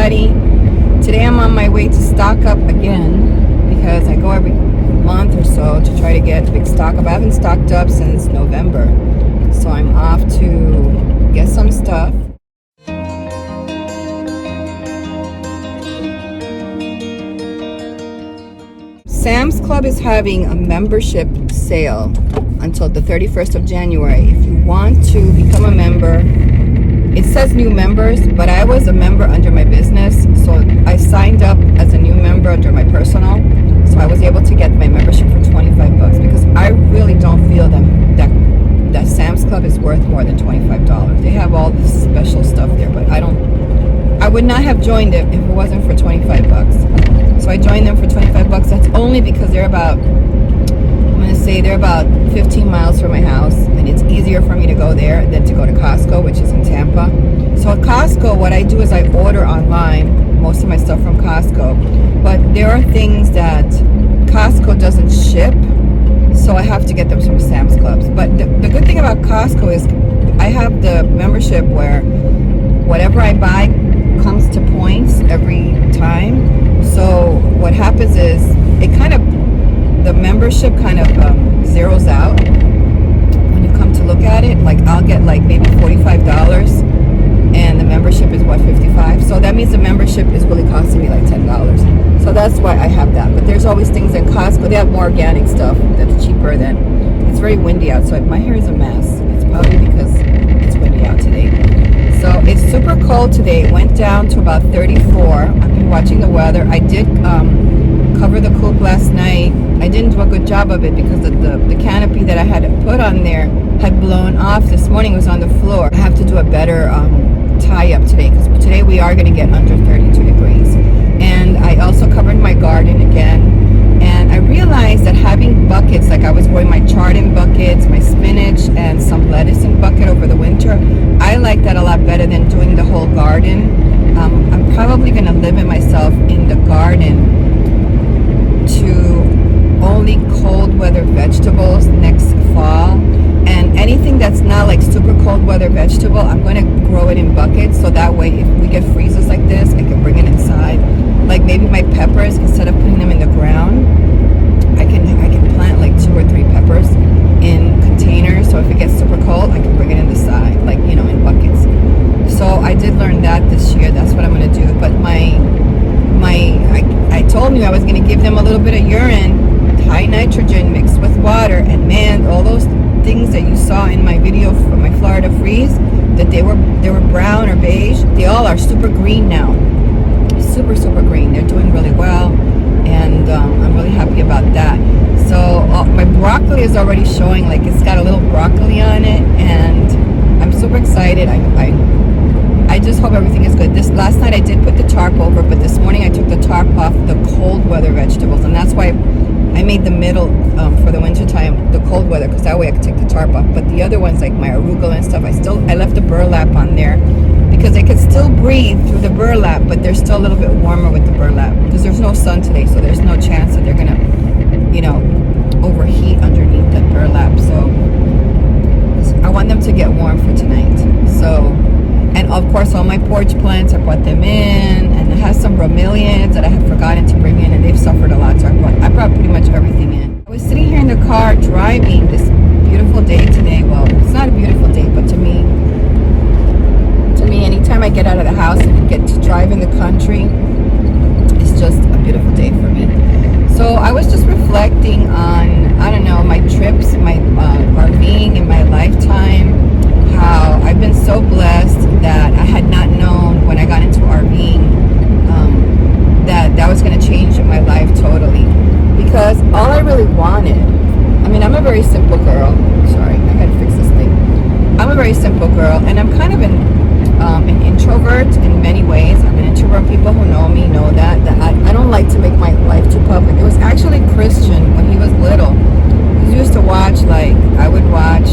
everybody. Today I'm on my way to stock up again because I go every month or so to try to get a big stock up. I haven't stocked up since November, so I'm off to get some stuff. Sam's Club is having a membership sale until the 31st of January. If you want to become a member, it says new members, but I was a member under my business, so I signed up as a new member under my personal, so I was able to get my membership for 25 bucks because I really don't feel that Sam's Club is worth more than $25. They have all this special stuff there, but I would not have joined it if it wasn't for 25 bucks. So I joined them for 25 bucks. That's only because they're about 15 miles from my house, and it's easier for me to go there than to go to Costco, which is in Tampa. So at Costco, what I do is I order online most of my stuff from Costco, but there are things that Costco doesn't ship, so I have to get them from Sam's Clubs. But the good thing about Costco is I have the membership where whatever I buy comes to points every time. So what happens is the membership kind of zeroes out when you come to look at it. Like I'll get like maybe $45 and the membership is what, $55. So that means the membership is really costing me like $10. So that's why I have that. But there's always things in Costco. They have more organic stuff that's cheaper than. It's very windy outside. My hair is a mess. It's probably because it's windy out today. So it's super cold today. It went down to about 34. I've been watching the weather. I did cover the coop last night. I didn't do a good job of it because the canopy that I had put on there had blown off. This morning it was on the floor. I have to do a better tie up today because today we are going to get under 32 degrees. And I also covered my garden again. And I realized that having buckets, like I was growing my chard in buckets, my spinach and some lettuce in bucket over the winter, I like that a lot better than doing the whole garden. I'm probably going to limit myself in the garden to only cold weather vegetables next fall, and anything that's not like super cold weather vegetable, I'm going to grow it in buckets, so that way if we get freezes like this, I can bring it inside. Like maybe my peppers, instead of putting them in the ground, I can plant like 2 or 3 peppers in containers, so if it gets super cold, I can bring it in the side, like, you know, in buckets. So I did learn that this year. That's what I'm going to do. But I told you I was going to give them a little bit of urine, high nitrogen mixed with water, and man, all those things that you saw in my video from my Florida freeze, that they were brown or beige, they all are super green now. Super green. They're doing really well, and I'm really happy about that. So my broccoli is already showing, like it's got a little broccoli on it, and I'm super excited. I just hope everything is good. This last night I did put the tarp over, but this morning I took the tarp off the cold weather vegetables, and that's why I made the middle for the winter time the cold weather, because that way I could take the tarp off. But the other ones, like my arugula and stuff, I left the burlap on there because they could still breathe through the burlap, but they're still a little bit warmer with the burlap because there's no sun today, so there's no chance that they're gonna, you know, overheat underneath that burlap. So I want them to get warm for tonight. So, and of course all my porch plants, I brought them in, and it has some bromeliads that I had forgotten to bring in, and they've suffered a lot, so I brought pretty much everything in. I was sitting here in the car driving this beautiful day today. Well, it's not a beautiful day, but to me anytime I get out of the house and get to drive in the country, it's just a beautiful day for me. So I was just reflecting on, I don't know, my trips, my RVing in my lifetime, how I've been so blessed that I had not known when I got into RVing that was going to change my life totally. Because all I really wanted, I mean, I'm a very simple girl. Sorry, I gotta fix this thing. I'm a very simple girl, and I'm kind of an introvert in many ways. I'm an introvert. People who know me know that I don't like to make my life too public. It was actually Christian when he was little. He used to watch, like, I would watch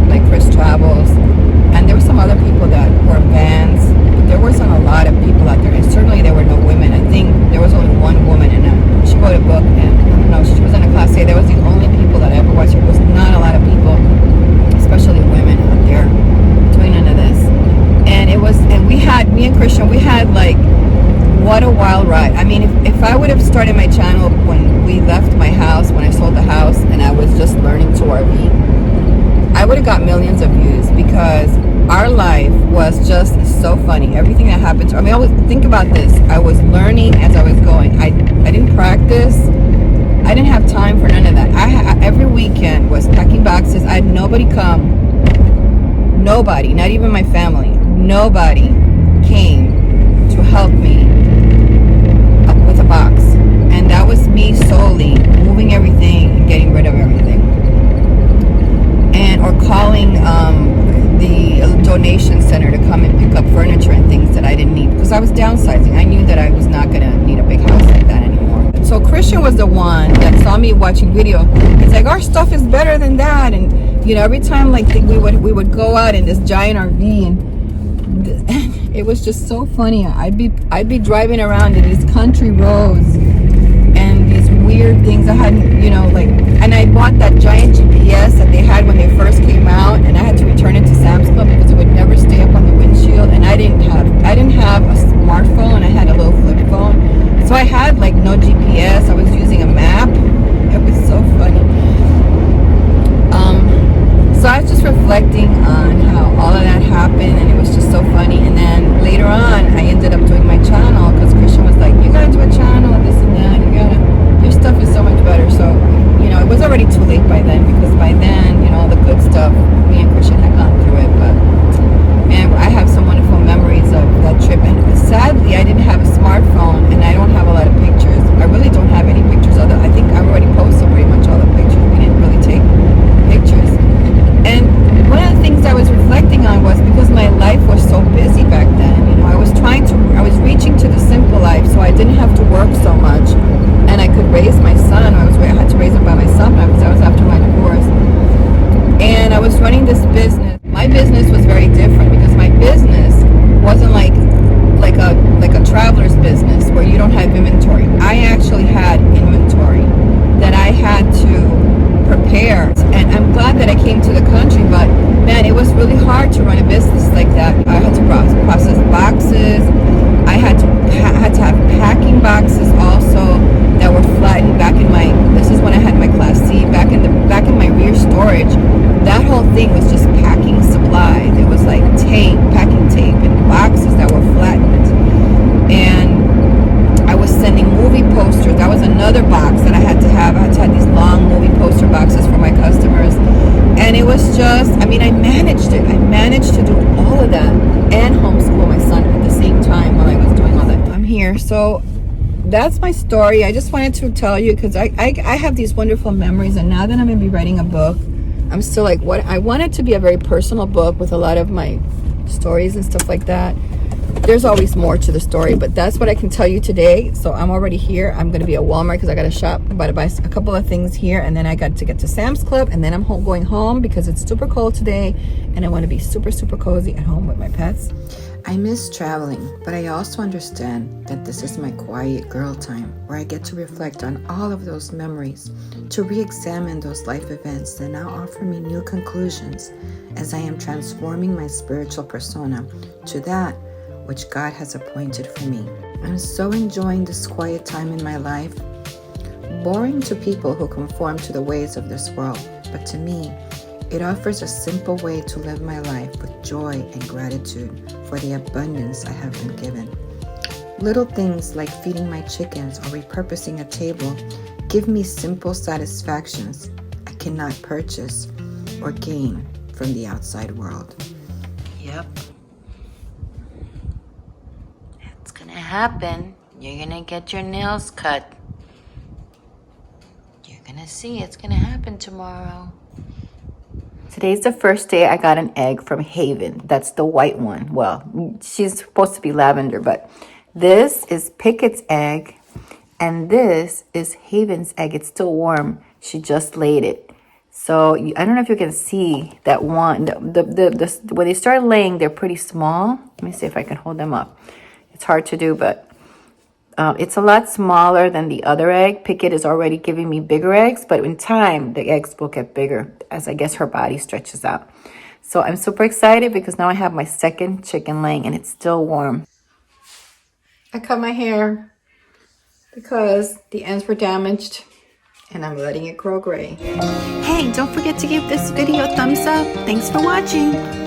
like Chris Travels, and there were some other people that were in bands, but there wasn't a lot of people out there, and certainly there were no women. I think there was only one woman, and she wrote a book, and I don't know, she was in a class A. That was the only people that I ever watched. There was not a lot of people, especially women, out there doing none of this. And it was, and we had, me and Christian, we had what a wild ride. I mean, if I would have started my channel when we left my house, when I sold the house and I was just learning to RV, I would have got millions of views, because our life was just so funny. Everything that happened to, I mean, I always think about this. I was learning as I was going. I didn't practice. I didn't have time for none of that. Every weekend was packing boxes. I had nobody come. Nobody, not even my family. Nobody came to help me up with a box. And that was me solely moving everything and getting rid of everything. And or calling the donation center to come and pick up furniture and things that I didn't need, because I was downsizing. I knew that I was not going to need a big house like that anymore. So Christian was the one that saw me watching video. He's like, our stuff is better than that. And you know, every time like we would go out in this giant RV, and it was just so funny. I'd be driving around in these country roads and these weird things I hadn't, you know, like, and I bought that giant GPS that they had when they first came out, and I had to return it to Sam's Club because it would never stay up on the windshield, and I didn't have a smartphone. I had a little flip phone, so I had like no GPS. I was using a map. It was so funny. So I was just reflecting on how all of that happened, and it was just so funny. And then later on, I ended up doing my channel because Christian was like, you gotta do a channel, this and that, your stuff is so much better. So, you know, it was already too late by then, because by then, you know, all the good stuff, me and Christian had gone through it. But man, I have some wonderful memories of that trip. And sadly, I didn't have a smartphone, and I don't have a lot of pictures. I really don't have any pictures. I think I already posted pretty much all the pictures. We didn't really take pictures. And one of the things I was reflecting on was, because my life was so busy back then, you know, I was reaching to the simple life, so I didn't have to work so much, and I could raise my son. I had to raise him by myself because I was after my divorce, and I was running this business. My business was very different, because my business wasn't like a traveler's business where you don't have inventory. I actually had inventory that I had to prepare. And I'm glad that I came to the country, but man, it was really hard to run a business like that. I had to process boxes. I had to have packing boxes also that were flattened back in my, this is when I had my Class C, back in my rear storage. That whole thing was just packing supplies. It was like packing tape, and boxes that were flattened. And I was sending movie posters. That was another box that I had to have. I had to have these long movie poster boxes for my customers. And it was just, I mean, I managed it. I managed to do all of that and homeschool my son at the same time while I was doing all that. I'm here. So that's my story. I just wanted to tell you, because I have these wonderful memories. And now that I'm going to be writing a book, I'm still like, what I want it to be a very personal book with a lot of my stories and stuff like that. There's always more to the story, but that's what I can tell you today. So I'm already here. I'm going to be at Walmart because I got to shop. I'm about to buy a couple of things here, and then I got to get to Sam's Club, and then I'm going home because it's super cold today, and I want to be super, super cozy at home with my pets. I miss traveling, but I also understand that this is my quiet girl time, where I get to reflect on all of those memories, to re-examine those life events that now offer me new conclusions as I am transforming my spiritual persona to that which God has appointed for me. I'm so enjoying this quiet time in my life. Boring to people who conform to the ways of this world, but to me, it offers a simple way to live my life with joy and gratitude for the abundance I have been given. Little things like feeding my chickens or repurposing a table give me simple satisfactions I cannot purchase or gain from the outside world. Yep. It's gonna happen. You're gonna get your nails cut. You're gonna see it's gonna happen tomorrow. Today's the first day I got an egg from Haven. That's the white one. Well, she's supposed to be lavender, but this is Pickett's egg, and this is Haven's egg. It's still warm. She just laid it. So I don't know if you can see that one. When they start laying, they're pretty small. Let me see if I can hold them up. It's hard to do, but it's a lot smaller than the other egg. Pickett is already giving me bigger eggs, but in time, the eggs will get bigger as I guess her body stretches out. So I'm super excited because now I have my second chicken laying and it's still warm. I cut my hair because the ends were damaged and I'm letting it grow gray. Hey, don't forget to give this video a thumbs up. Thanks for watching.